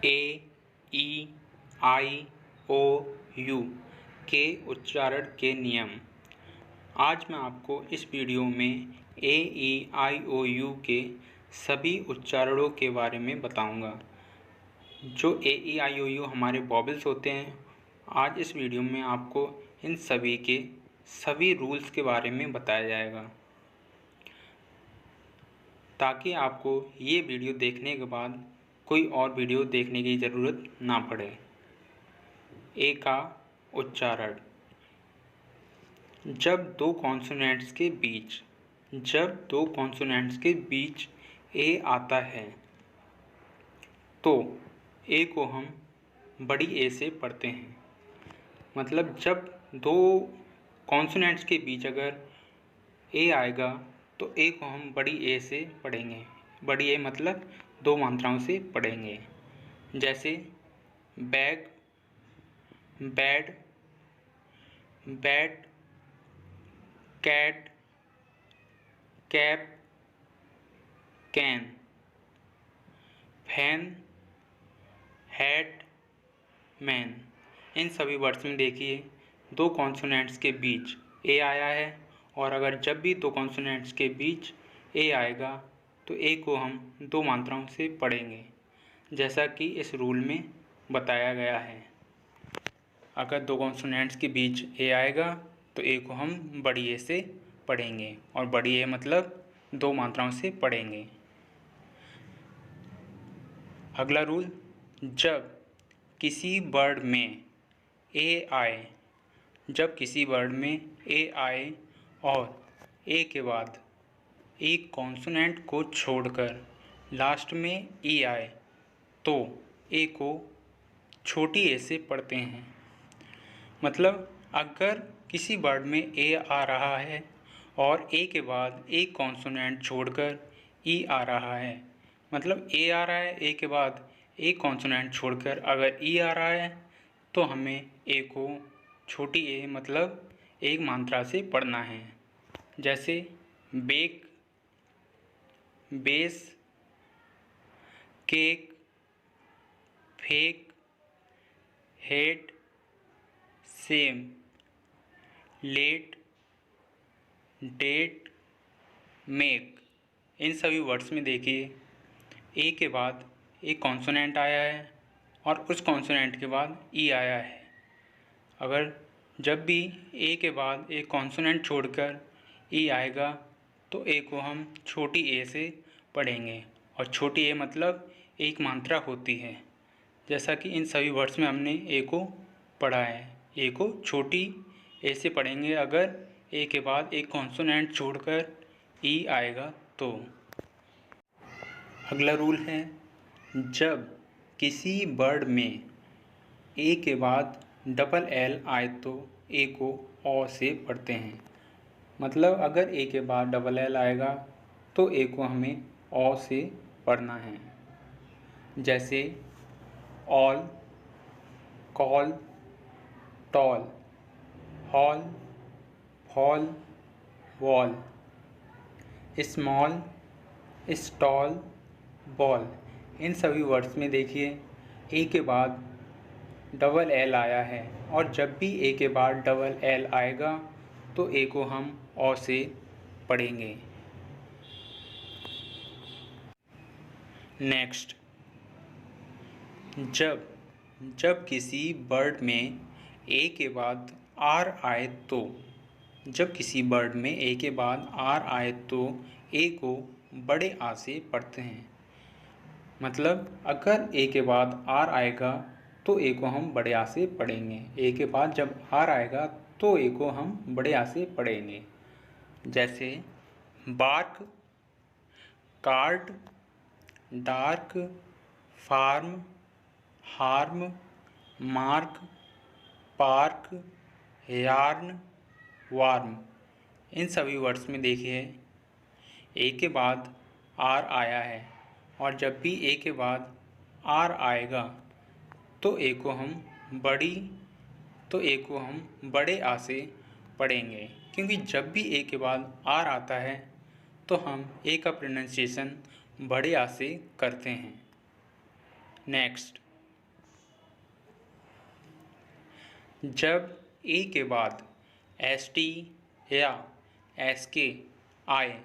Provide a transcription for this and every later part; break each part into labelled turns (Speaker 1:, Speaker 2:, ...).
Speaker 1: ए, ई, आई, ओ, you के उच्चारण के नियम। आज मैं आपको इस वीडियो में ए, ई, आई, ओ, यू के सभी उच्चारणों के बारे में बताऊंगा। जो ए, ई, आई, ओ, यू हमारे वॉवेल्स होते हैं, आज इस वीडियो में आपको इन सभी के सभी रूल्स के बारे में बताया जाएगा, ताकि आपको ये वीडियो देखने के बाद कोई और वीडियो देखने की ज़रूरत ना पड़े। ए का उच्चारण। जब दो कॉन्सोनेंट्स के बीच ए आता है तो ए को हम बड़ी ए से पढ़ते हैं। मतलब जब दो कॉन्सोनेंट्स के बीच अगर ए आएगा तो ए को हम बड़ी ए से पढ़ेंगे। बड़ी ए मतलब दो मात्राओं से पढ़ेंगे। जैसे bag, bad, bat, cat, cap, can, fan, hat, man. इन सभी वर्ड्स में देखिए दो कॉन्सोनेंट्स के बीच ए आया है, और अगर जब भी दो कॉन्सोनेंट्स के बीच ए आएगा तो ए को हम दो मात्राओं से पढ़ेंगे, जैसा कि इस रूल में बताया गया है। अगर दो कॉन्सोनेंट्स के बीच ए आएगा तो ए को हम बड़ी ए से पढ़ेंगे, और बड़ी ए मतलब दो मात्राओं से पढ़ेंगे। अगला रूल, जब किसी वर्ड में ए आए, और ए के बाद एक कॉन्सोनेंट को छोड़कर लास्ट में ई आए तो ए को छोटी ए से पढ़ते हैं। मतलब अगर किसी वर्ड में ए आ रहा है और ए के बाद एक कॉन्सोनेंट छोड़कर ई आ रहा है, मतलब ए आ रहा है, ए के बाद एक कॉन्सोनेंट छोड़कर अगर ई आ रहा है तो हमें ए को छोटी ए मतलब एक मात्रा से पढ़ना है। जैसे bake, base, cake, fake, hate, same, late, date, make. इन सभी वर्ड्स में देखिए ए के बाद एक कॉन्सोनेंट आया है और उस कॉन्सोनेंट के बाद ई आया है। अगर जब भी ए के बाद एक कॉन्सोनेंट छोड़कर ई आएगा तो ए को हम छोटी ए से पढ़ेंगे, और छोटी ए मतलब एक मात्रा होती है। जैसा कि इन सभी वर्ड्स में हमने ए को पढ़ा है, ए को छोटी ए से पढ़ेंगे अगर ए के बाद एक कॉन्सोनेंट छोड़कर ई आएगा तो। अगला रूल है, जब किसी वर्ड में ए के बाद डबल एल आए तो ए को ओ से पढ़ते हैं। मतलब अगर ए के बाद डबल एल आएगा तो ए को हमें ओ से पढ़ना है। जैसे all, call, tall, hall, fall, wall, small, stall, ball. इन सभी वर्ड्स में देखिए ए के बाद डबल एल आया है, और जब भी ए के बाद डबल एल आएगा तो ए को हम ओ से पढ़ेंगे। नेक्स्ट, जब किसी वर्ड में ए के बाद आर आए तो ए को बड़े आ से पढ़ते हैं। मतलब अगर ए के बाद आर आएगा तो ए को हम बड़े आ से पढ़ेंगे। ए के बाद जब आर आएगा तो ए को हम बड़े आ से पढ़ेंगे। जैसे bark, cart, dark, farm, harm, mark, park, yarn, warm. इन सभी वर्ड्स में देखिए ए के बाद आर आया है, और जब भी ए के बाद आर आएगा तो ए को हम बड़े आ से पढ़ेंगे, क्योंकि जब भी ए के बाद आर आता है तो हम ए का प्रोनाउंसिएशन बड़े आ से करते हैं। नेक्स्ट, जब ए के बाद एस टी या एस के आए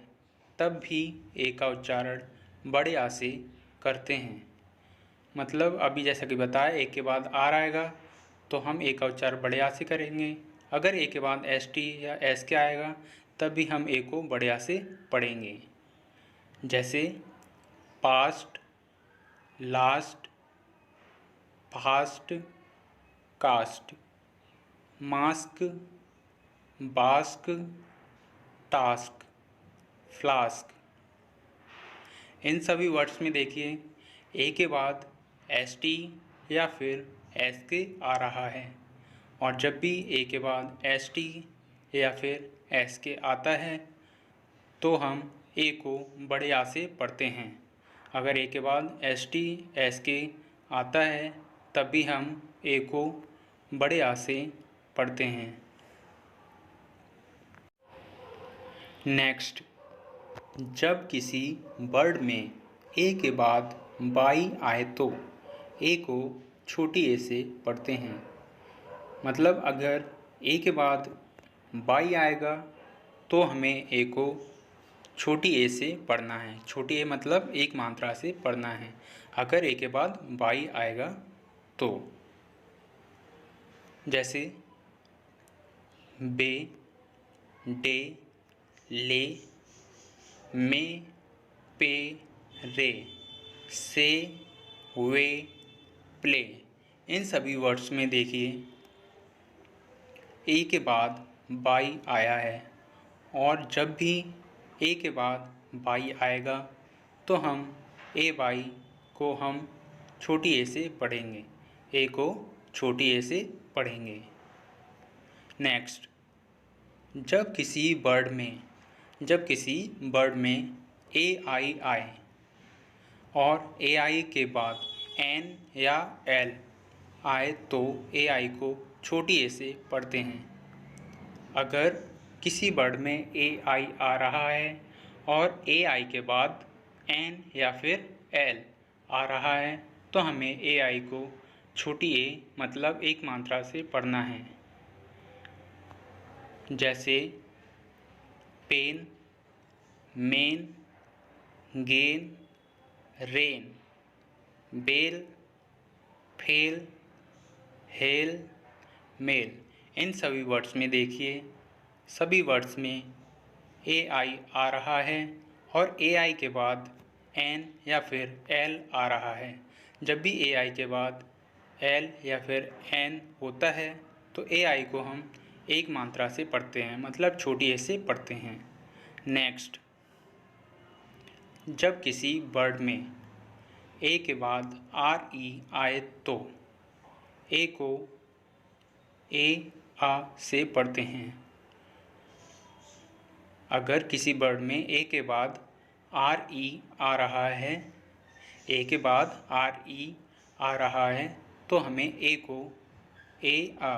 Speaker 1: तब भी ए का उच्चारण बड़े आ से करते हैं। मतलब अभी जैसा कि बताया, ए के बाद आर आएगा तो हम ए का उच्चारण बड़े आ से करेंगे। अगर ए के बाद एस टी या एस के आएगा तब भी हम ए को बड़े आ से पढ़ेंगे। जैसे past, last, fast, cast, mask, bask, task, flask. इन सभी वर्ड्स में देखिए ए के बाद एस टी या फिर एस के आ रहा है, और जब भी ए के बाद एस टी या फिर एस के आता है तो हम ए को बड़े आ से पढ़ते हैं। अगर ए के बाद एस टी एस के आता है तब भी हम ए को बड़े आ से पढ़ते हैं। नेक्स्ट, जब किसी वर्ड में ए के बाद बाई आए तो ए को छोटी ए से पढ़ते हैं। मतलब अगर ए के बाद बाई आएगा तो हमें ए को छोटी ए से पढ़ना है। छोटी ए मतलब एक मात्रा से पढ़ना है अगर ए के बाद बाई आएगा तो। जैसे बे, डे, ले, में, पे, रे, से, वे, प्ले। इन सभी वर्ड्स में देखिए ए के बाद बाई आया है, और जब भी ए के बाद बाई आएगा तो हम ए बाई को हम छोटी ए से पढ़ेंगे, ए को छोटी ए से पढ़ेंगे। नेक्स्ट, जब किसी वर्ड में ए आई आए और ए आई के बाद एन या एल आए तो ए आई को छोटी ए से पढ़ते हैं। अगर किसी वर्ड में ए आई आ रहा है और ए आई के बाद एन या फिर एल आ रहा है तो हमें ए आई को छोटी ए मतलब एक मात्रा से पढ़ना है। जैसे pen, men, gain, rain, bell, fail, hell, mail. इन सभी वर्ड्स में देखिए सभी वर्ड्स में ए आई आ रहा है और ए आई के बाद एन या फिर एल आ रहा है। जब भी ए आई के बाद एल या फिर एन होता है तो ए आई को हम एक मात्रा से पढ़ते हैं, मतलब छोटी ए से पढ़ते हैं। नेक्स्ट, जब किसी वर्ड में ए के बाद आर ई आए तो ए को ए आ से पढ़ते हैं। अगर किसी वर्ड में ए के बाद आर ई आ रहा है, ए के बाद आर ई आ रहा है तो हमें ए को ए आ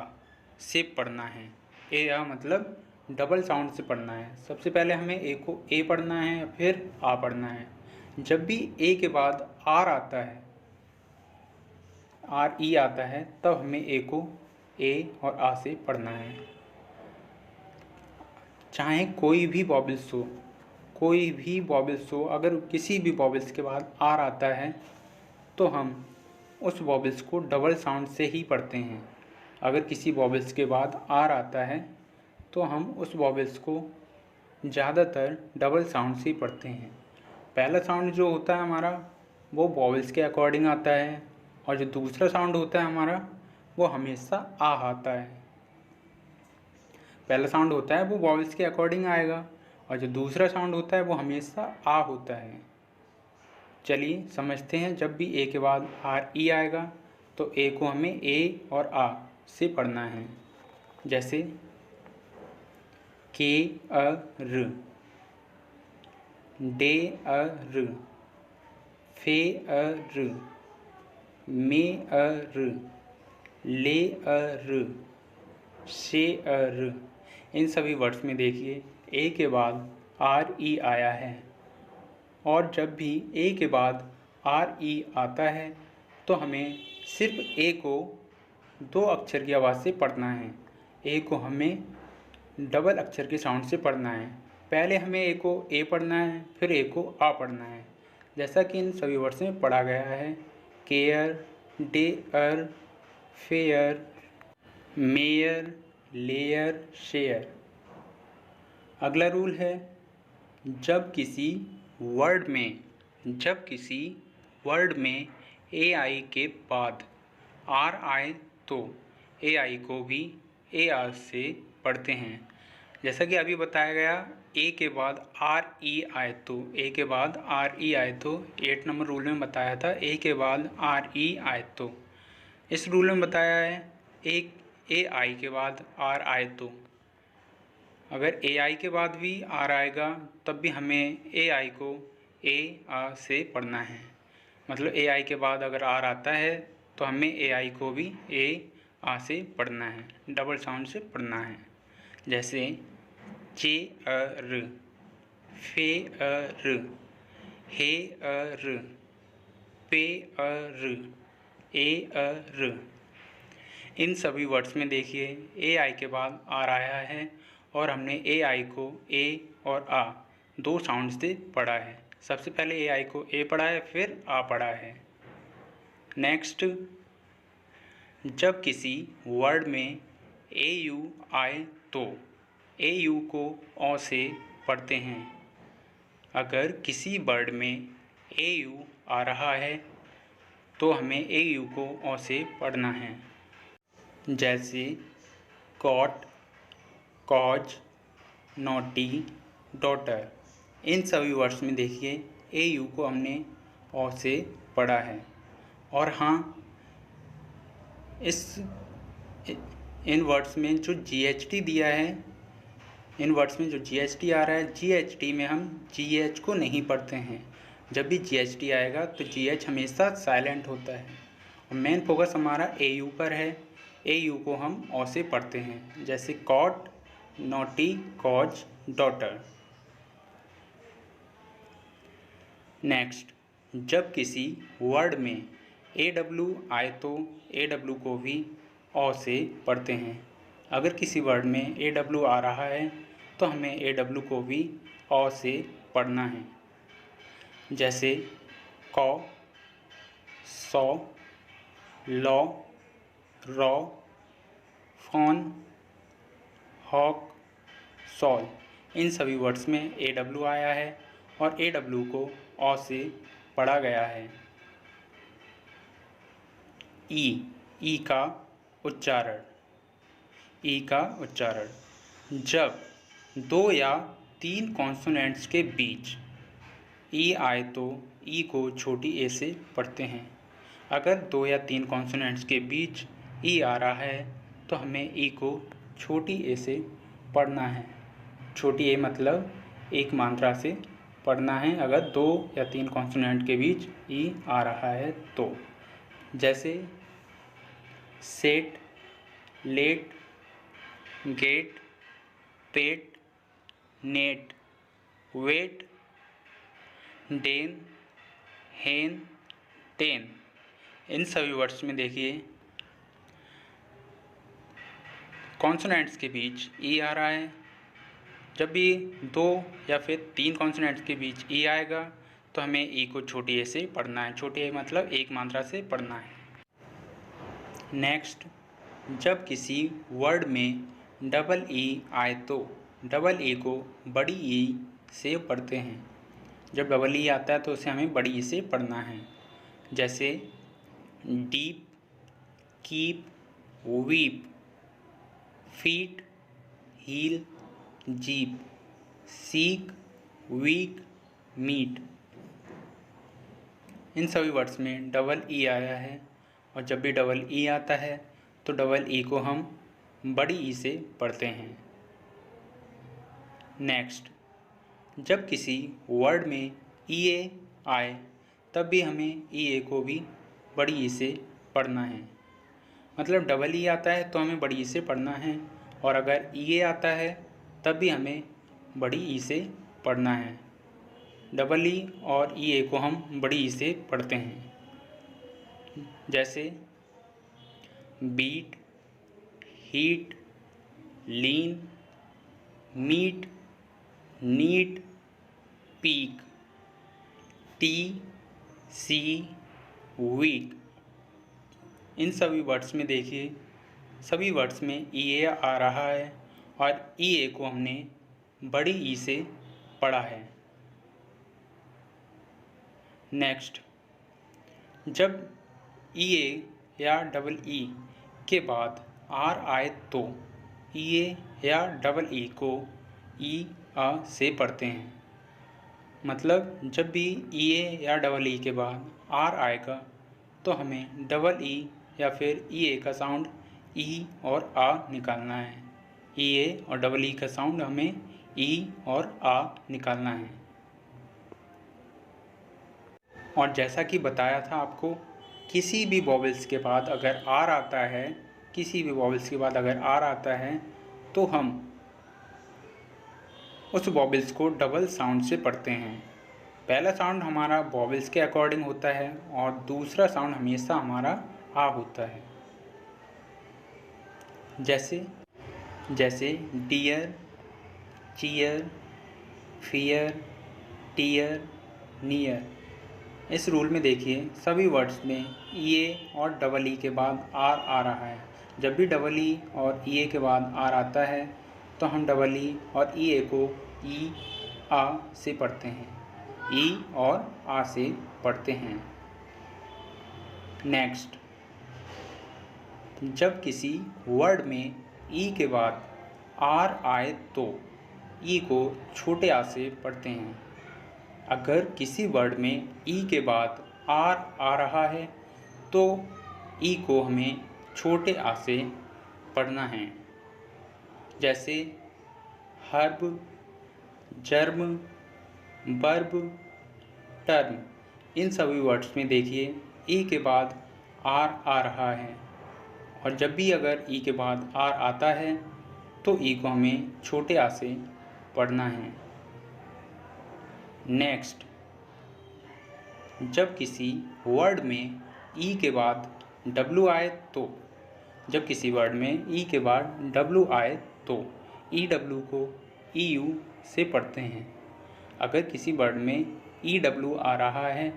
Speaker 1: से पढ़ना है। ए आ मतलब डबल साउंड से पढ़ना है। सबसे पहले हमें ए को ए पढ़ना है फिर आ पढ़ना है। जब भी ए के बाद आर आता है, आर ई आता है, तब हमें ए को ए और आ से पढ़ना है। चाहे कोई भी वॉवेल्स हो, अगर किसी भी वॉवेल्स के बाद आर आता है तो हम उस वॉवेल्स को डबल साउंड से ही पढ़ते हैं। अगर किसी वॉवेल्स के बाद आर आता है तो हम उस वॉवेल्स को ज़्यादातर डबल साउंड से ही पढ़ते हैं। पहला साउंड जो होता है हमारा वो वॉवेल्स के अकॉर्डिंग आता है, और जो दूसरा साउंड होता है हमारा वो हमेशा आ आता है। पहला साउंड होता है वो वॉवेल्स के अकॉर्डिंग आएगा, और जो दूसरा साउंड होता है वो हमेशा आ होता है। चलिए समझते हैं। जब भी ए के बाद आर ई आएगा तो ए को हमें ए और आ से पढ़ना है। जैसे के अ र, डे अ र, फे अ र, मे अ र, ले अ र, से अ र। इन सभी वर्ड्स में देखिए ए के बाद आर ई आया है, और जब भी ए के बाद आर ई आता है तो हमें सिर्फ ए को दो अक्षर की आवाज़ से पढ़ना है। ए को हमें डबल अक्षर के साउंड से पढ़ना है। पहले हमें ए को ए पढ़ना है, फिर ए को आ पढ़ना है, जैसा कि इन सभी वर्ड्स में पढ़ा गया है। Care, dare, fare, mare, layer, share. अगला रूल है, जब किसी वर्ड में ए आई के बाद आर आए तो ए आई को भी ए आर से पढ़ते हैं। जैसा कि अभी बताया गया, ए के बाद आर ई आए तो, ए के बाद आर ई आए तो 8 नंबर रूल में बताया था, ए के बाद आर ई आए तो। इस रूल में बताया है ए आई के बाद आर आए तो। अगर ए आई के बाद भी आर आएगा तब भी हमें ए आई को ए आ से पढ़ना है। मतलब ए आई के बाद अगर आर आता है तो हमें ए आई को भी ए आ से पढ़ना है, डबल साउंड से पढ़ना है। जैसे chair, fair, hair, pair, air. इन सभी वर्ड्स में देखिए ए आई के बाद आर आया है और हमने ए आई को ए और आ दो साउंड से पढ़ा है। सबसे पहले ए आई को ए पढ़ा है, फिर आ पढ़ा है। नेक्स्ट, जब किसी वर्ड में ए यू आए तो ए यू को ओ से पढ़ते हैं। अगर किसी वर्ड में ए यू आ रहा है तो हमें ए यू को ओ से पढ़ना है। जैसे कॉट, कॉज, नोटी, डॉटर। इन सभी वर्ड्स में देखिए ए यू को हमने ओ से पढ़ा है। और हाँ, इन वर्ड्स में जो जी एच टी दिया है, इन वर्ड्स में जो जी एच टी आ रहा है, जी एच टी में हम जी एच को नहीं पढ़ते हैं। जब भी जी एच टी आएगा तो जी एच हमेशा साइलेंट होता है और मेन फोकस हमारा ए यू पर है। ए यू को हम ओ से पढ़ते हैं। जैसे cot, naughty, cause, daughter. Next, जब किसी वर्ड में ए डब्ल्यू आए तो ए डब्ल्यू को भी ओ से पढ़ते हैं। अगर किसी वर्ड में ए डब्ल्यू आ रहा है तो हमें ए डब्ल्यू को भी ओ से पढ़ना है। जैसे caw, saw, law, raw, fawn, hawk, Saul. इन सभी वर्ड्स में ए डब्ल्यू आया है और ए डब्ल्यू को ओ से पढ़ा गया है। ई का उच्चारण। ई का उच्चारण, जब दो या तीन कॉन्सोनेंट्स के बीच ई आए तो ई को छोटी ए से पढ़ते हैं। अगर दो या तीन कॉन्सोनेंट्स के बीच ई आ रहा है तो हमें ई को छोटी ए से पढ़ना है। छोटी ए मतलब एक मात्रा से पढ़ना है अगर दो या तीन कॉन्सोनेंट के बीच ई आ रहा है तो। जैसे सेट, लेट, गेट, पेट, नेट, वेट, डेन, हेन, टेन। इन सभी वर्ड्स में देखिए कॉन्सोनेंट्स के बीच ई आ रहा है। जब भी दो या फिर तीन कॉन्सोनेंट्स के बीच ई आएगा तो हमें ई को छोटी ए से पढ़ना है। छोटी ए मतलब एक मात्रा से पढ़ना है। नेक्स्ट, जब किसी वर्ड में डबल ई आए तो डबल ई को बड़ी ई से पढ़ते हैं। जब डबल ई आता है तो उसे हमें बड़ी ई से पढ़ना है। जैसे deep, keep, weep, feet, heel, jeep, seek, week, meet. इन सभी वर्ड्स में डबल ई आया है और जब भी डबल ई आता है तो डबल ई को हम बड़ी ई से पढ़ते हैं। नेक्स्ट, जब किसी वर्ड में ई ए आए तब भी हमें ई ए को भी बड़ी ई से पढ़ना है। मतलब डबल ई आता है तो हमें बड़ी ई से पढ़ना है और अगर ई ए आता है तब भी हमें बड़ी ई से पढ़ना है। डबल ई और ई ए को हम बड़ी ई से पढ़ते हैं। जैसे बीट, हीट, लीन, मीट, नीट, पीक, टी, सी, वीक। इन सभी वर्ड्स में देखिए, सभी वर्ड्स में ई ए आ रहा है और ई ए को हमने बड़ी ई से पढ़ा है। नेक्स्ट, जब ई ए या डबल ई के बाद आर आए तो ई ए या डबल ई को ई आ से पढ़ते हैं। मतलब जब भी ई ए या डबल ई के बाद आर आएगा तो हमें डबल ई या फिर ई ए का साउंड ई और आ निकालना है। ई ए और डबल ई का साउंड हमें ई और आ निकालना है। और जैसा कि बताया था आपको, किसी भी वॉवेल्स के बाद अगर आर आता है, किसी भी वॉवेल्स के बाद अगर आर आता है तो हम उस वॉवेल्स को डबल साउंड से पढ़ते हैं। पहला साउंड हमारा वॉवेल्स के अकॉर्डिंग होता है और दूसरा साउंड हमेशा हमारा आ होता है। जैसे dear, cheer, fear, tear, near. इस रूल में देखिए, सभी वर्ड्स में ई ए और डबल ई के बाद आर आ रहा है। जब भी डबल ई और ई ए के बाद आर आता है तो हम डबल ई और ई ए को ई आ से पढ़ते हैं, ई और आ से पढ़ते हैं। नेक्स्ट, जब किसी वर्ड में ई के बाद आर आए तो ई को छोटे आ से पढ़ते हैं। अगर किसी वर्ड में ई के बाद आर आ रहा है तो ई को हमें छोटे आ से पढ़ना है। जैसे हर्ब, जर्म, वर्ब, टर्म। इन सभी वर्ड्स में देखिए ई के बाद आर आ रहा है और जब भी अगर ई के बाद आर आता है तो ई को हमें छोटे आ से पढ़ना है। नेक्स्ट, जब किसी वर्ड में ई के बाद डब्लू आए तो जब किसी वर्ड में ई के बाद डब्लू आए तो ई डब्लू को ई यू से पढ़ते हैं। अगर किसी वर्ड में ई डब्लू आ रहा है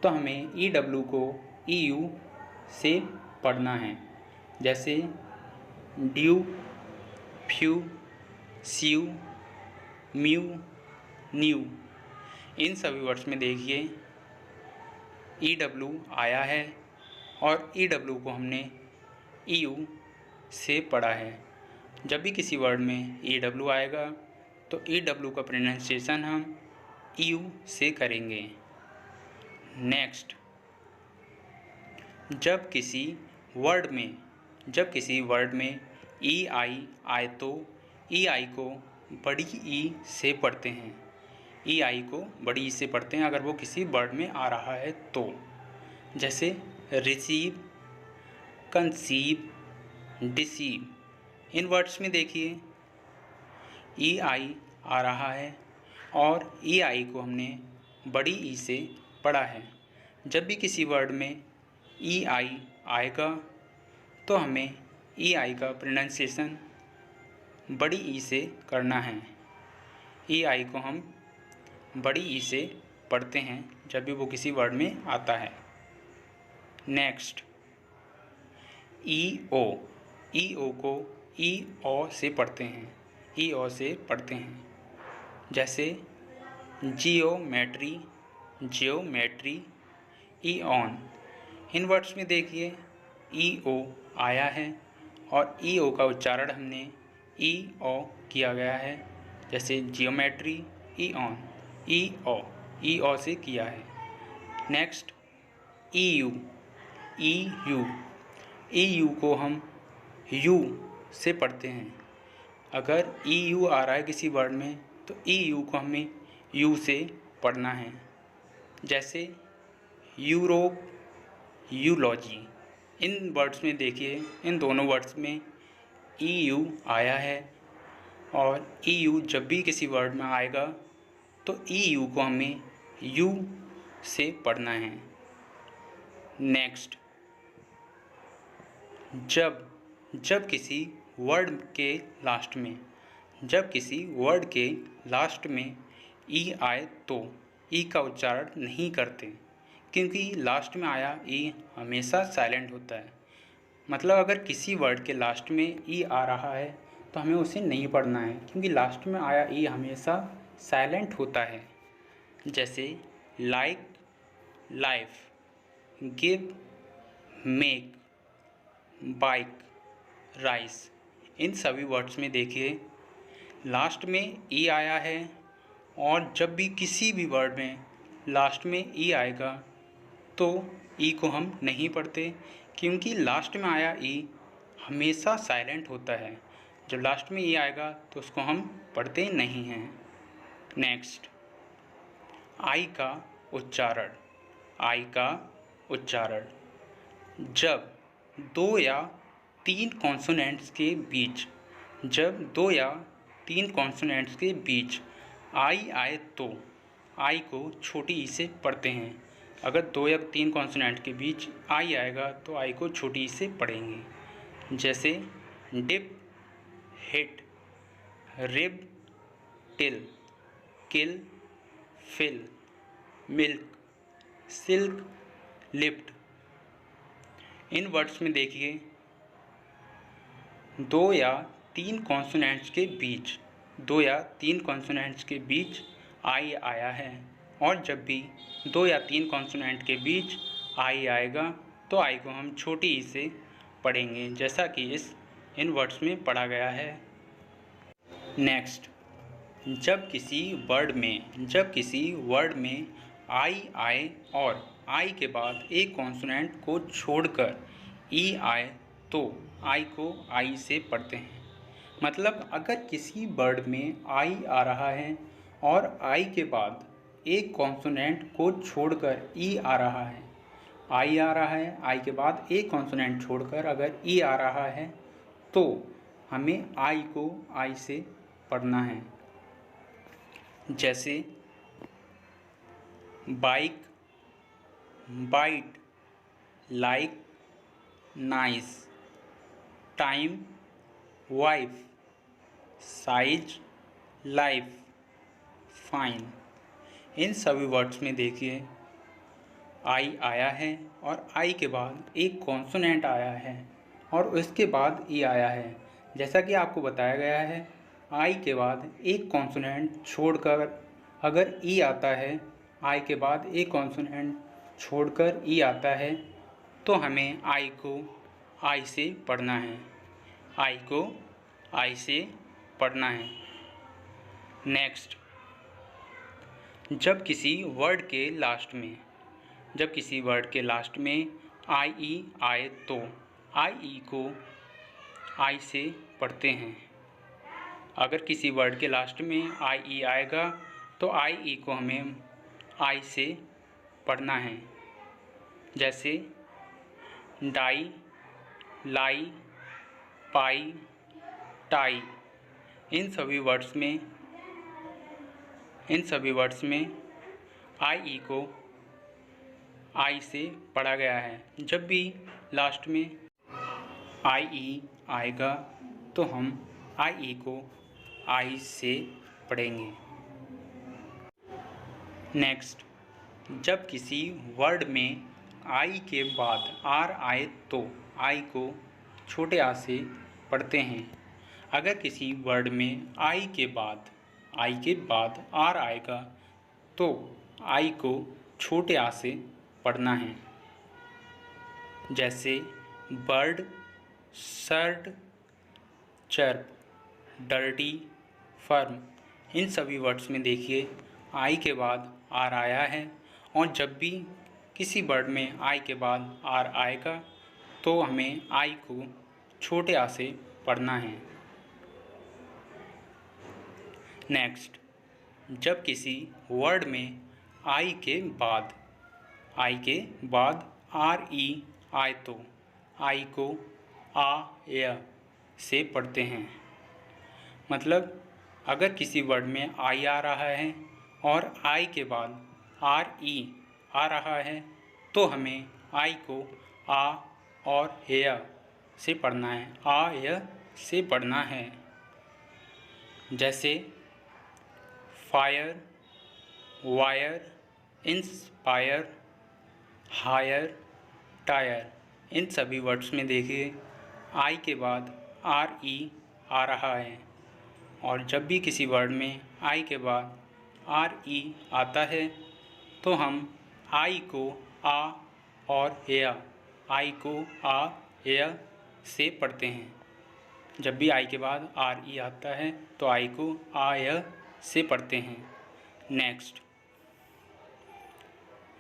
Speaker 1: तो हमें ई डब्लू को ई यू से पढ़ना है। जैसे ड्यू, फ्यू, स्यू, म्यू, न्यू। इन सभी वर्ड्स में देखिए ई डब्लू आया है और ई डब्लू को हमने ई यू से पढ़ा है। जब भी किसी वर्ड में ई डब्लू आएगा तो ई डब्लू का प्रोनाउंसिएशन हम ई यू से करेंगे। नेक्स्ट, जब किसी वर्ड में ई आई आए तो ई आई को बड़ी ई से पढ़ते हैं। ई आई को बड़ी ई से पढ़ते हैं अगर वो किसी वर्ड में आ रहा है तो। जैसे रिसीव, कंसीव, डिसीव। इन वर्ड्स में देखिए ई आई आ रहा है और ई आई को हमने बड़ी ई से पढ़ा है। जब भी किसी वर्ड में ई आई आएगा तो हमें ई आई का प्रोनाउंसिएशन बड़ी ई से करना है। ई आई को हम बड़ी ई से पढ़ते हैं जब भी वो किसी वर्ड में आता है। नेक्स्ट, ई ओ को ई ओ से पढ़ते हैं, ई ओ से पढ़ते हैं। जैसे geometry, geometry, E on. In words में देखिए ई ओ आया है और ई ओ का उच्चारण हमने ई ओ किया गया है। जैसे जियोमेट्री, ई ऑन, ई ओ से किया है। नेक्स्ट, ई यू को हम यू से पढ़ते हैं। अगर ई यू आ रहा है किसी वर्ड में तो ई यू को हमें यू से पढ़ना है। जैसे यूरोप, यूलॉजी। इन वर्ड्स में देखिए, इन दोनों वर्ड्स में ई यू आया है और ई यू जब भी किसी वर्ड में आएगा तो ई यू को हमें यू से पढ़ना है। नेक्स्ट, जब जब किसी वर्ड के लास्ट में जब किसी वर्ड के लास्ट में ई आए तो ई का उच्चारण नहीं करते, क्योंकि लास्ट में आया ई हमेशा साइलेंट होता है। मतलब अगर किसी वर्ड के लास्ट में ई आ रहा है तो हमें उसे नहीं पढ़ना है, क्योंकि लास्ट में आया ई हमेशा साइलेंट होता है। जैसे like, life, give, make, bike, rice. इन सभी वर्ड्स में देखिए लास्ट में ई आया है, और जब भी किसी भी वर्ड में लास्ट में ई आएगा तो ई को हम नहीं पढ़ते, क्योंकि लास्ट में आया ई हमेशा साइलेंट होता है। जब लास्ट में ई आएगा तो उसको हम पढ़ते नहीं हैं। नेक्स्ट, आई का उच्चारण। आई का उच्चारण जब दो या तीन कॉन्सोनेंट्स के बीच आई आए तो आई को छोटी ई से पढ़ते हैं। अगर दो या तीन कॉन्सोनेंट के बीच आई आएगा तो आई को छोटी ई से पढ़ेंगे। जैसे डिप, हिट, रिब, टिल, किल, फिल, मिल्क, सिल्क, लिफ्ट। इन वर्ड्स में देखिए दो या तीन कॉन्सोनेंट्स के बीच आई आया है, और जब भी दो या तीन कॉन्सोनेंट के बीच आई आएगा तो आई को हम छोटी ई से पढ़ेंगे, जैसा कि इन वर्ड्स में पढ़ा गया है। नेक्स्ट, जब किसी वर्ड में आई आए और आई के बाद एक कॉन्सोनेंट को छोड़कर ई आए तो आई को आई से पढ़ते हैं। मतलब अगर किसी वर्ड में आई आ रहा है और आई के बाद एक कॉन्सोनेंट को छोड़कर ई आ रहा है, आई के बाद एक कॉन्सोनेंट छोड़कर अगर ई आ रहा है तो हमें आई को आई से पढ़ना है। जैसे bike, bite, like, nice, time, wife, size, life, fine. इन सभी वर्ड्स में देखिए आई आया है और आई के बाद एक कॉन्सोनेंट आया है और उसके बाद ई आया है। जैसा कि आपको बताया गया है, आई के बाद एक कॉन्सोनेंट छोड़कर अगर ई आता है, आई के बाद एक कॉन्सोनेंट छोड़कर ई आता है तो हमें आई को आई से पढ़ना है। आई को आई से पढ़ना है। नेक्स्ट, जब किसी वर्ड के लास्ट में आई ई आए तो आई ई को आई से पढ़ते हैं। अगर किसी वर्ड के लास्ट में आई ई आएगा तो आई ई को हमें आई से पढ़ना है। जैसे डाई, लाई, पाई, टाई। इन सभी वर्ड्स में आई ई को आई से पढ़ा गया है। जब भी लास्ट में आई ई आएगा तो हम आई ई को आई से पढ़ेंगे। नेक्स्ट, जब किसी वर्ड में आई के बाद आर आए तो आई को छोटे आ से पढ़ते हैं। अगर किसी वर्ड में आई के बाद आर आएगा तो आई को छोटे आ से पढ़ना है। जैसे bird, surd, chirp, dirty, firm. इन सभी वर्ड्स में देखिए आई के बाद आर आया है, और जब भी किसी वर्ड में आई के बाद आर आएगा तो हमें आई को छोटे आ से पढ़ना है। नेक्स्ट, जब किसी वर्ड में आई के बाद आर ई आए तो आई को आ या से पढ़ते हैं। मतलब अगर किसी वर्ड में आई आ रहा है और आई के बाद आर ई आ रहा है तो हमें आई को आ और या से पढ़ना है, आ य से पढ़ना है। जैसे fire, wire, inspire, hire, tyre. इन सभी वर्ड्स में देखिए आई के बाद आर ई आ रहा है, और जब भी किसी वर्ड में आई के बाद आर ई आता है तो हम आई को आ और या, आई को आ या से पढ़ते हैं। जब भी आई के बाद आर ई आता है तो आई को आ या से पढ़ते हैं। नेक्स्ट,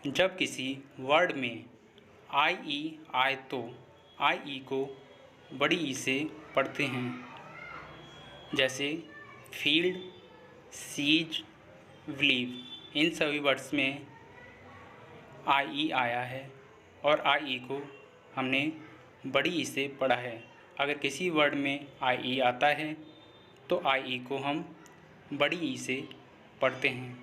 Speaker 1: जब किसी वर्ड में आई ई आए तो आई ई को बड़ी ई से पढ़ते हैं। जैसे फील्ड, सीज, बिलीव। इन सभी वर्ड्स में आई ई आया है और आई ई को हमने बड़ी ई से पढ़ा है। अगर किसी वर्ड में आई ई आता है तो आई ई को हम बड़ी ई से पढ़ते हैं।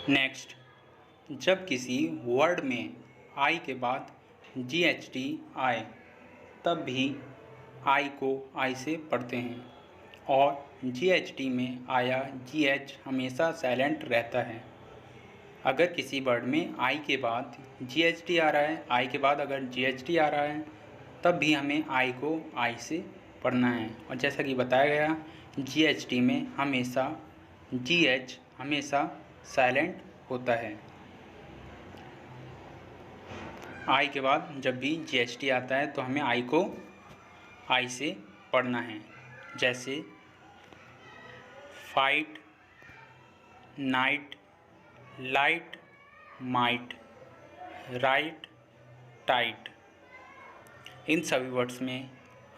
Speaker 1: नेक्स्ट, जब किसी वर्ड में आई के बाद जी एच टी आए तब भी आई को आई से पढ़ते हैं, और जी एच टी में आया जी एच हमेशा साइलेंट रहता है। अगर किसी वर्ड में आई के बाद जी एच टी आ रहा है, आई के बाद अगर जी एच टी आ रहा है तब भी हमें आई को आई से पढ़ना है। और जैसा कि बताया गया जी एच टी में हमेशा जी एच हमेशा साइलेंट होता है। आई के बाद जब भी जी एच टी आता है तो हमें आई को आई से पढ़ना है। जैसे fight, night, light, might, right, tight. इन सभी वर्ड्स में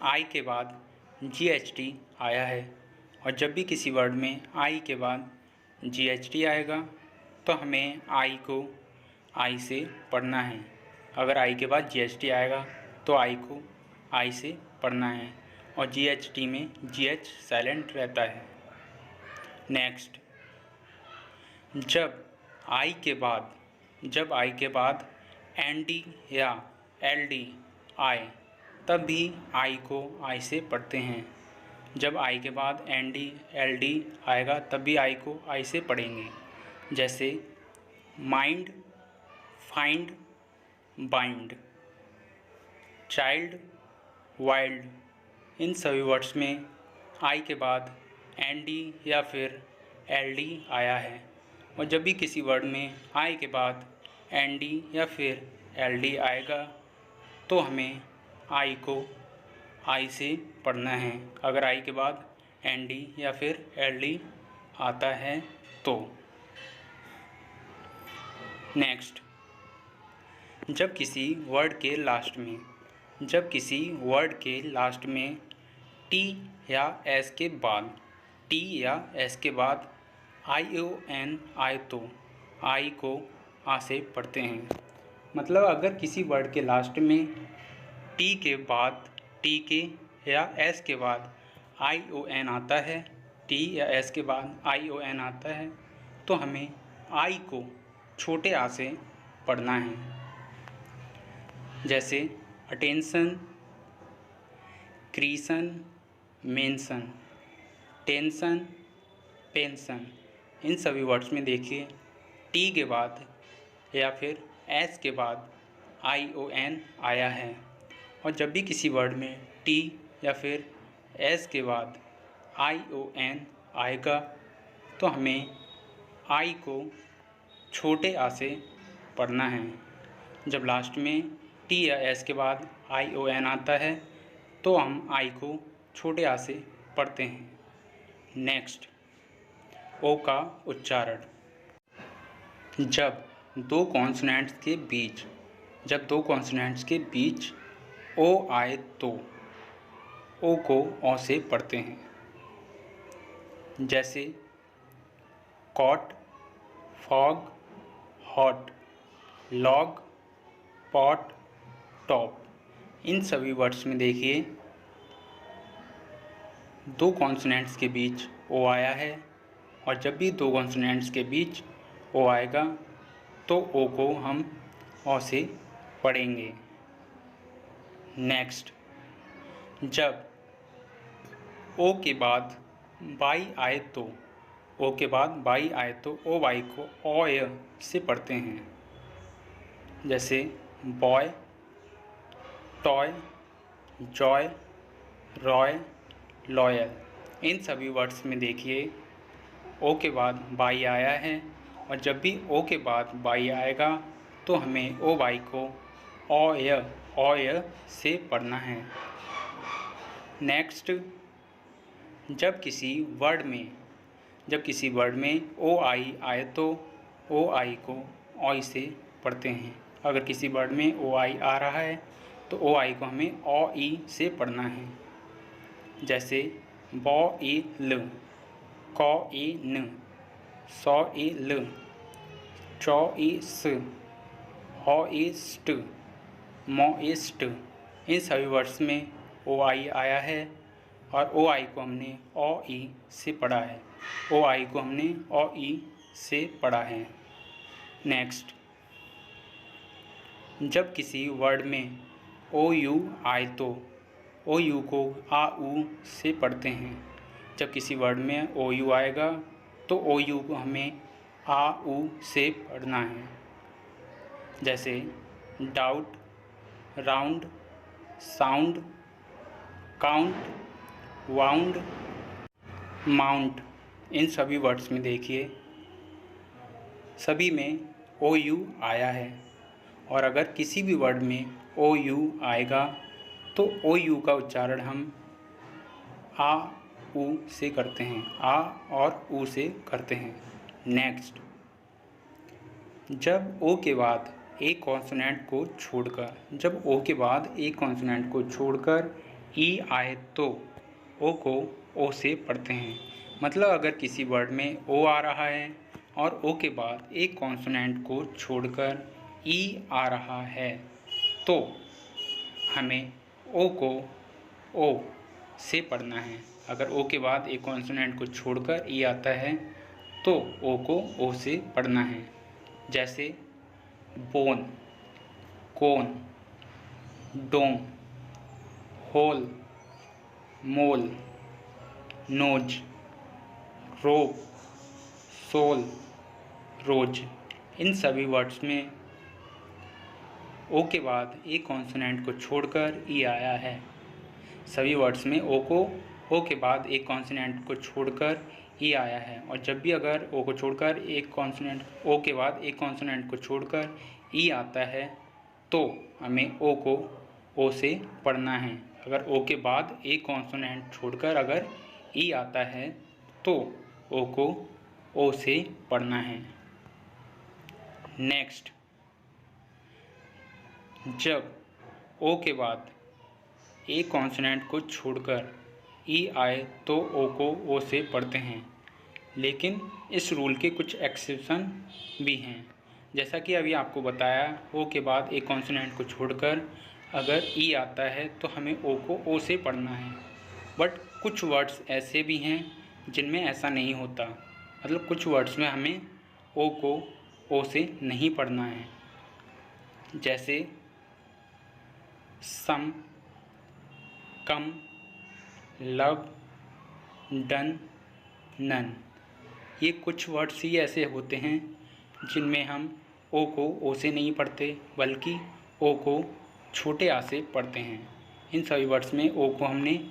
Speaker 1: आई के बाद जी एच टी आया है, और जब भी किसी वर्ड में आई के बाद जी एच टी आएगा तो हमें आई को आई से पढ़ना है। अगर आई के बाद जी एच टी आएगा तो आई को आई से पढ़ना है, और जी एच टी में जी एच साइलेंट रहता है। नेक्स्ट, जब आई के बाद एन डी या एल डी आए तब भी आई को आई से पढ़ते हैं। जब आई के बाद एन डी एल डी आएगा तब भी आई को आई से पढ़ेंगे। जैसे mind, find, bind, child, wild. इन सभी वर्ड्स में आई के बाद एन डी या फिर एल डी आया है, और जब भी किसी वर्ड में आई के बाद एन डी या फिर एल डी आएगा तो हमें आई को आई से पढ़ना है। अगर आई के बाद एन डी या फिर एल डी आता है तो। नेक्स्ट, जब किसी वर्ड के लास्ट में टी या एस के बाद आई ओ एन आए तो आई को आ से पढ़ते हैं। मतलब अगर किसी वर्ड के लास्ट में टी के या एस के बाद आई ओ एन आता है, टी या एस के बाद आई ओ एन आता है तो हमें आई को छोटे आ से पढ़ना है। जैसे अटेंशन, क्रीशन, मेंशन, टेंशन, पेंशन। इन सभी वर्ड्स में देखिए टी के बाद या फिर एस के बाद आई ओ एन आया है, और जब भी किसी वर्ड में टी या फिर एस के बाद आई ओ एन आएगा तो हमें आई को छोटे आ से पढ़ना है। जब लास्ट में टी या एस के बाद आई ओ एन आता है तो हम आई को छोटे आ से पढ़ते हैं। नेक्स्ट, ओ का उच्चारण। जब दो कॉन्सोनेंट्स के बीच ओ आए तो ओ को औ से पढ़ते हैं। जैसे cot, fog, hot, log, pot, top. इन सभी वर्ड्स में देखिए दो कॉन्सोनेंट्स के बीच ओ आया है, और जब भी दो कॉन्सोनेंट्स के बीच ओ आएगा तो ओ को हम औ से पढ़ेंगे। नेक्स्ट, जब ओ के बाद वाई आए तो ओ वाई को ऑय से पढ़ते हैं। जैसे boy, toy, joy, Roy, loyal. इन सभी वर्ड्स में देखिए ओ के बाद वाई आया है, और जब भी ओ के बाद वाई आएगा तो हमें ओ वाई को ऑय से पढ़ना है। नेक्स्ट, जब किसी वर्ड में ओ आई आए तो ओ आई को ऑय से पढ़ते हैं। अगर किसी वर्ड में ओ आई आ रहा है तो ओ आई को हमें ऑ ई से पढ़ना है। जैसे बॉ ए ल, कॉ ए न, सॉ ए ल, चौ ए स, हॉ ए स्ट, मॉ ए स्ट। इन सभी वर्ड्स में ओ आई आया है और ओ आई को हमने ऑ ई से पढ़ा है। नेक्स्ट, जब किसी वर्ड में ओ यू आए तो ओ यू को आ ऊ से पढ़ते हैं। जब किसी वर्ड में ओ यू आएगा तो ओ यू को हमें आ ऊ से पढ़ना है। जैसे doubt, round, sound, count, wound, mount. इन सभी वर्ड्स में देखिए सभी में ओ यू आया है, और अगर किसी भी वर्ड में ओ यू आएगा तो ओ यू का उच्चारण हम आ ऊ से करते हैं, आ और ऊ से करते हैं। नेक्स्ट, जब ओ के बाद एक कॉन्सोनेंट को छोड़कर ई आए तो ओ को ओ से पढ़ते हैं। मतलब अगर किसी वर्ड में ओ आ रहा है और ओ के बाद एक कॉन्सोनेंट को छोड़कर ई आ रहा है तो हमें ओ को ओ से पढ़ना है। अगर ओ के बाद एक कॉन्सोनेंट को छोड़कर ई आता है तो ओ को ओ से पढ़ना है। जैसे बोन, कोन, डोम, होल, मोल, नोज, रोप, सोल, रोज। इन सभी वर्ड्स में ओ के बाद एक कॉन्सोनेंट को छोड़कर ई आया है। सभी वर्ड्स में ओ के बाद एक कॉन्सोनेंट को छोड़कर ई आया है, और जब भी अगर ओ के बाद एक कॉन्सोनेंट को छोड़कर ई आता है तो हमें ओ को ओ से पढ़ना है। अगर ओ के बाद एक कॉन्सोनेंट छोड़कर अगर ई आता है तो ओ को ओ से पढ़ना है। नेक्स्ट, जब ओ के बाद एक कॉन्सोनेंट को छोड़कर ई आए तो ओ को ओ से पढ़ते हैं, लेकिन इस रूल के कुछ एक्सेप्शन भी हैं। जैसा कि अभी आपको बताया, ओ के बाद एक कॉन्सोनेंट को छोड़कर अगर ई आता है तो हमें ओ को ओ से पढ़ना है। बट कुछ वर्ड्स ऐसे भी हैं जिनमें ऐसा नहीं होता। मतलब कुछ वर्ड्स में हमें ओ को ओ से नहीं पढ़ना है। जैसे सम, कम, लव, डन, नन। ये कुछ वर्ड्स ही ऐसे होते हैं जिनमें हम ओ को ओ से नहीं पढ़ते बल्कि ओ को छोटे आ से पढ़ते हैं। इन सभी वर्ड्स में ओ को हमने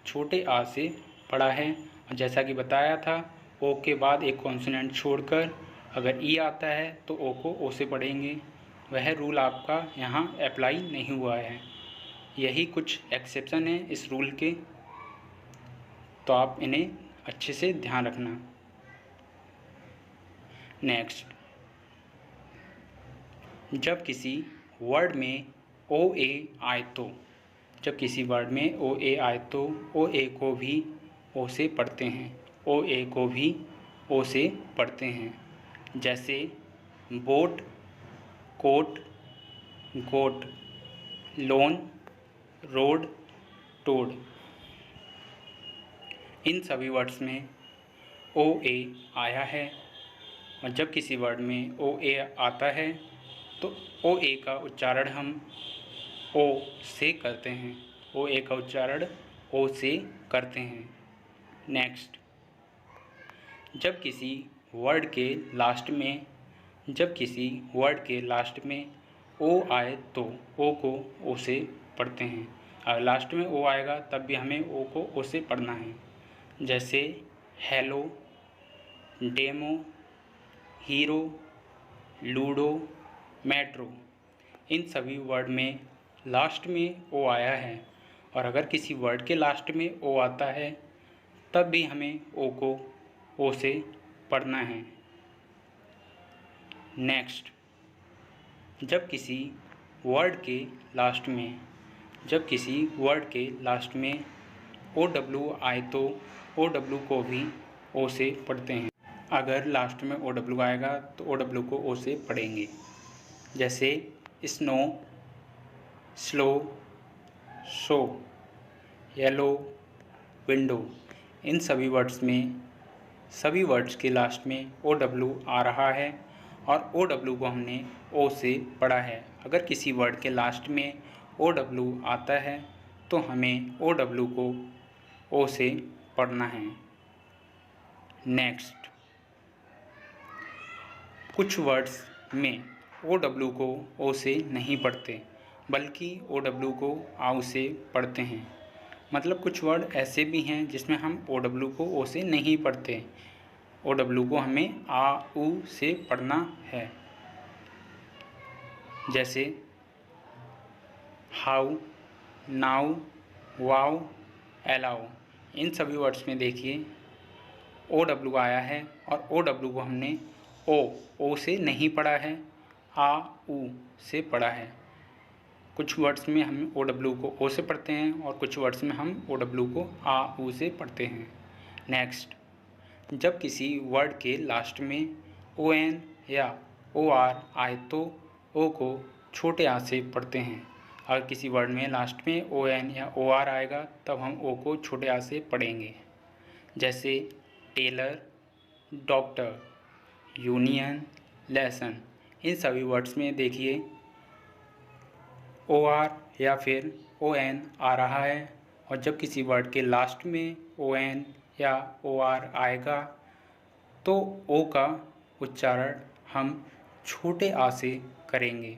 Speaker 1: छोटे आ से पढ़ा है, और जैसा कि बताया था ओ के बाद एक कॉन्सोनेंट छोड़कर अगर ई आता है तो ओ को ओ से पढ़ेंगे। वह रूल आपका यहाँ अप्लाई नहीं हुआ है। यही कुछ एक्सेप्शन है इस रूल के, तो आप इन्हें अच्छे से ध्यान रखना। नेक्स्ट, जब किसी वर्ड में ओ ए आए तो ओ ए को भी ओ से पढ़ते हैं। जैसे बोट, कोट, गोट, लोन, रोड, टोड। इन सभी वर्ड्स में ओ ए आया है, और जब किसी वर्ड में ओ ए आता है तो ओ ए का उच्चारण हम ओ से करते हैं, ओ ए का उच्चारण ओ से करते हैं। नेक्स्ट, जब किसी वर्ड के लास्ट में ओ आए तो ओ को ओ से पढ़ते हैं। अगर लास्ट में ओ आएगा तब भी हमें ओ को ओ से पढ़ना है। जैसे hello, demo, hero, ludo, metro, इन सभी वर्ड में लास्ट में ओ आया है, और अगर किसी वर्ड के लास्ट में ओ आता है तब भी हमें ओ को ओ से पढ़ना है। नेक्स्ट, जब किसी वर्ड के लास्ट में ओ डब्ल्यू आए तो ओ डब्ल्यू को भी ओ से पढ़ते हैं। अगर लास्ट में ओ डब्ल्यू आएगा तो ओ डब्ल्यू को ओ से पढ़ेंगे। जैसे snow, slow, show, yellow, window, इन सभी वर्ड्स के लास्ट में ओ डब्ल्यू आ रहा है और ओ डब्ल्यू को हमने ओ से पढ़ा है। अगर किसी वर्ड के लास्ट में ओ डब्ल्यू आता है तो हमें ओ डब्ल्यू को ओ से पढ़ना है। नेक्स्ट, कुछ वर्ड्स में ओ डब्ल्यू को ओ से नहीं पढ़ते बल्कि ओ डब्ल्यू को आउ से पढ़ते हैं। मतलब कुछ वर्ड ऐसे भी हैं जिसमें हम ओ डब्ल्यू को ओ से नहीं पढ़ते, ओ डब्ल्यू को हमें आ उ से पढ़ना है। जैसे हाउ, नाउ, वाउ, एलाउ, इन सभी वर्ड्स में देखिए ओ डब्ल्यू आया है और ओ डब्ल्यू को हमने ओ से नहीं पढ़ा है, आ उ से पढ़ा है। कुछ वर्ड्स में हम ओ डब्ल्यू को ओ से पढ़ते हैं और कुछ वर्ड्स में हम ओ डब्ल्यू को आ उ से पढ़ते हैं। नेक्स्ट, जब किसी वर्ड के लास्ट में ओ एन या ओ आर आए तो ओ को छोटे आ से पढ़ते हैं। अगर किसी वर्ड में लास्ट में ओ एन या ओ आर आएगा तब हम ओ को छोटे आ से पढ़ेंगे। जैसे टेलर, डॉक्टर, यूनियन, लेसन, इन सभी वर्ड्स में देखिए ओ आर या फिर ओ एन आ रहा है, और जब किसी वर्ड के लास्ट में ओ एन या ओ आर आएगा तो ओ का उच्चारण हम छोटे आ से करेंगे।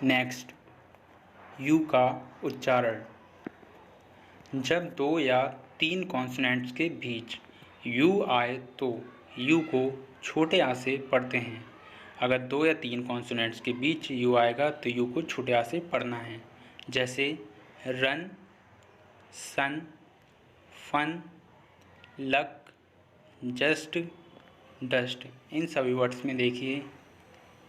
Speaker 1: नेक्स्ट, यू का उच्चारण। जब 2 या 3 कॉन्सोनेंट्स के बीच यू आए तो यू को छोटे आ से पढ़ते हैं। अगर 2 या 3 कॉन्सोनेंट्स के बीच यू आएगा तो यू को छोटे आ से पढ़ना है। जैसे रन, सन, फन, लक, जस्ट, डस्ट, इन सभी वर्ड्स में देखिए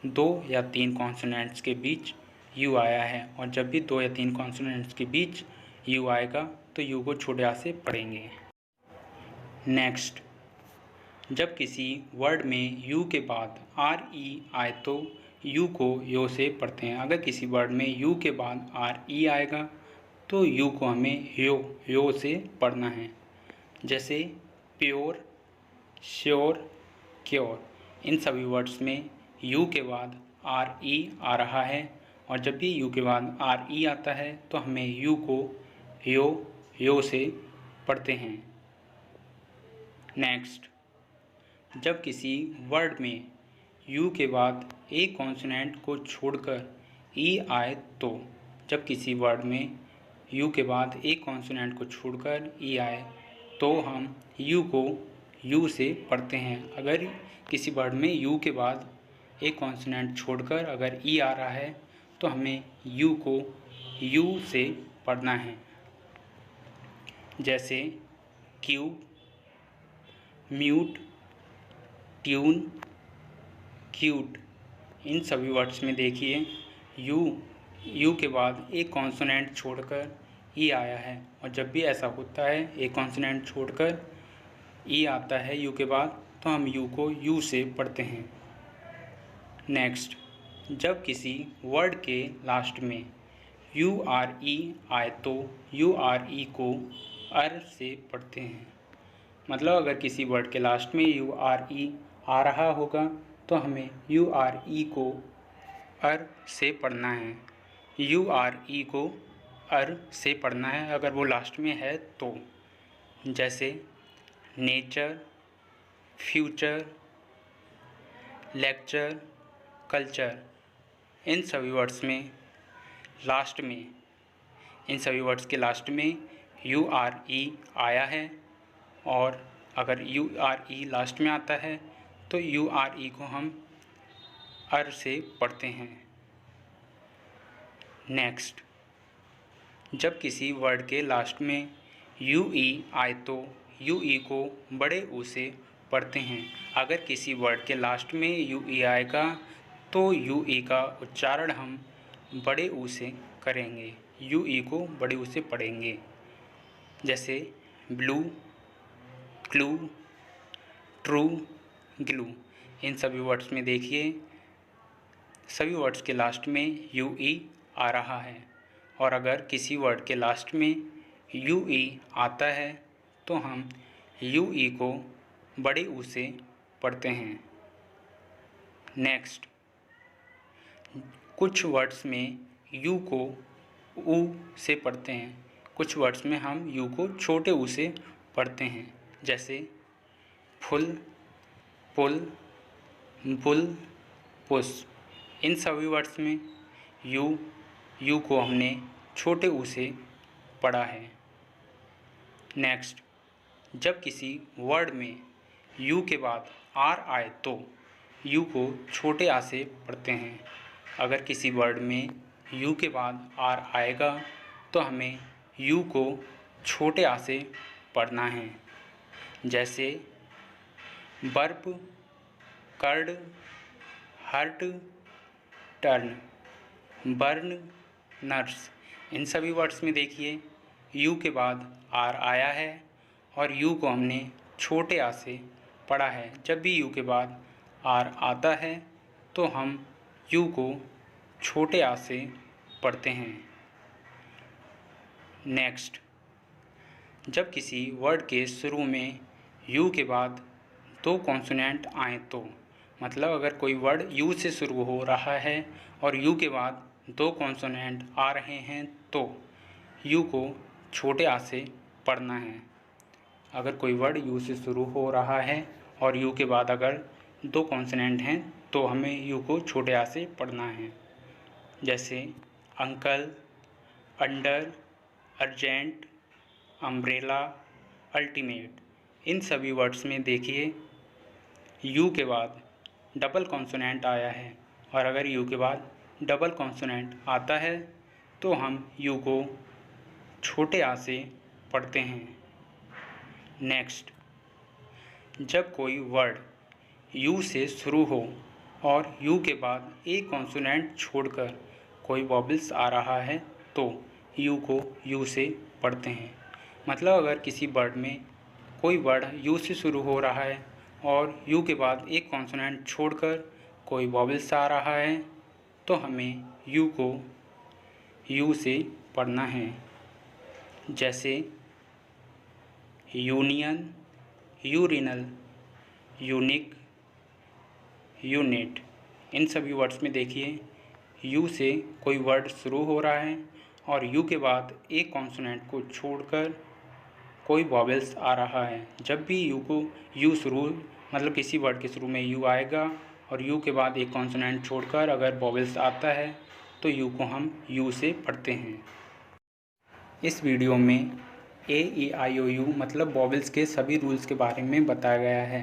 Speaker 1: 2 या 3 कॉन्सोनेंट्स के बीच यू आया है, और जब भी 2 या 3 कॉन्सोनेंट्स के बीच यू आएगा तो यू को छोटे आ से पढ़ेंगे। नेक्स्ट, जब किसी वर्ड में यू के बाद आर ई आए तो यू को यो से पढ़ते हैं। अगर किसी वर्ड में यू के बाद आर ई आएगा तो यू को हमें यो से पढ़ना है। जैसे प्योर, श्योर, क्योर, इन सभी वर्ड्स में यू के बाद आर ई आ रहा है, और जब भी यू के बाद आर ई आता है तो हमें यू को यो से पढ़ते हैं। नेक्स्ट, जब किसी वर्ड में यू के बाद एक कॉन्सोनेंट को छोड़कर ई आए तो जब किसी वर्ड में यू के बाद एक कॉन्सोनेंट को छोड़कर ई आए तो हम यू को यू से पढ़ते हैं। अगर किसी वर्ड में यू के बाद एक कॉन्सोनेंट छोड़कर अगर ई आ रहा है तो हमें यू को यू से पढ़ना है। जैसे क्यूब, म्यूट, ट्यून, क्यूट, इन सभी वर्ड्स में देखिए यू के बाद एक कॉन्सोनेंट छोड़कर ई आया है, और जब भी ऐसा होता है एक कॉन्सोनेंट छोड़कर ई आता है यू के बाद तो हम यू को यू से पढ़ते हैं। नेक्स्ट, जब किसी वर्ड के लास्ट में यू आर ई आए तो यू आर ई को अर से पढ़ते हैं। मतलब अगर किसी वर्ड के लास्ट में यू आर ई आ रहा होगा तो हमें यू आर ई को अर से पढ़ना है, URE को अर से पढ़ना है अगर वो लास्ट में है तो। जैसे नेचर, फ्यूचर, लेक्चर, कल्चर, इन सभी वर्ड्स के लास्ट में URE आया है, और अगर URE लास्ट में आता है तो URE को हम अर से पढ़ते हैं। नेक्स्ट, जब किसी वर्ड के लास्ट में UE आए तो UE को बड़े ऊ से पढ़ते हैं। अगर किसी वर्ड के लास्ट में UE आएगा तो UE का उच्चारण हम बड़े ऊ से करेंगे, UE को बड़े ऊ से पढ़ेंगे। जैसे ब्लू, क्लू, ट्रू, ग्लू, इन सभी वर्ड्स में देखिए सभी वर्ड्स के लास्ट में UE आ रहा है, और अगर किसी वर्ड के लास्ट में UE आता है तो हम UE को बड़े ऊ से पढ़ते हैं। नेक्स्ट, कुछ वर्ड्स में U को ऊ से पढ़ते हैं, कुछ वर्ड्स में हम U को छोटे ऊ से पढ़ते हैं। जैसे फुल, पुल, बुल, पुश, इन सभी वर्ड्स में U को हमने छोटे ऊ से पढ़ा है। नेक्स्ट, जब किसी वर्ड में U के बाद R आए तो U को छोटे आ से पढ़ते हैं। अगर किसी वर्ड में U के बाद R आएगा तो हमें U को छोटे आ से पढ़ना है। जैसे burp, curd, hurt, turn, burn, nurse, इन सभी वर्ड्स में देखिए U के बाद R आया है और U को हमने छोटे आ से पढ़ा है। जब भी U के बाद R आता है तो हम U को छोटे आ से पढ़ते हैं। नेक्स्ट, जब किसी वर्ड के शुरू में U के बाद दो कॉन्सोनेंट आए तो, मतलब अगर कोई वर्ड U से शुरू हो रहा है और U के बाद दो कॉन्सोनेंट आ रहे हैं तो U को छोटे आ से पढ़ना है। अगर कोई वर्ड U से शुरू हो रहा है और U के बाद अगर दो कॉन्सोनेंट हैं तो हमें U को छोटे आ से पढ़ना है। जैसे uncle, under, urgent, umbrella, ultimate, इन सभी वर्ड्स में देखिए U के बाद डबल कॉन्सोनेंट आया है, और अगर U के बाद डबल कॉन्सोनेंट आता है तो हम U को छोटे आ से पढ़ते हैं। नेक्स्ट, जब कोई वर्ड U से शुरू हो और U के बाद एक कॉन्सोनेंट छोड़कर कोई वॉबल्स आ रहा है तो U को U से पढ़ते हैं। मतलब अगर किसी वर्ड में कोई वर्ड U से शुरू हो रहा है और U के बाद एक कॉन्सोनेंट छोड़कर कोई वॉबल्स आ रहा है तो हमें U को U से पढ़ना है। जैसे यूनियन, यूरिनल, यूनिक, यूनिट, इन सभी वर्ड्स में देखिए U से कोई वर्ड शुरू हो रहा है और U के बाद एक कॉन्सोनेंट को छोड़कर कोई वॉवेल्स आ रहा है। जब भी U को U शुरू, मतलब किसी वर्ड के शुरू में U आएगा और U के बाद एक कॉन्सोनेंट छोड़कर अगर वॉवेल्स आता है तो U को हम U से पढ़ते हैं। इस वीडियो में AEIOU मतलब वॉवेल्स के सभी रूल्स के बारे में बताया गया है,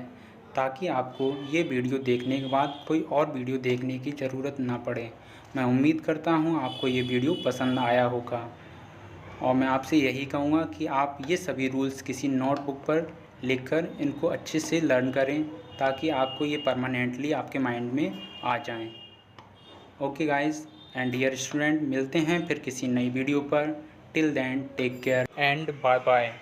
Speaker 1: ताकि आपको ये वीडियो देखने के बाद कोई और वीडियो देखने की ज़रूरत ना पड़े। मैं उम्मीद करता हूँ आपको ये वीडियो पसंद आया होगा, और मैं आपसे यही कहूँगा कि आप ये सभी रूल्स किसी नोटबुक पर लिखकर इनको अच्छे से लर्न करें, ताकि आपको ये परमानेंटली आपके माइंड में आ जाएं। Okay guys and dear student, मिलते हैं फिर किसी नई वीडियो पर। Till then take care and bye bye.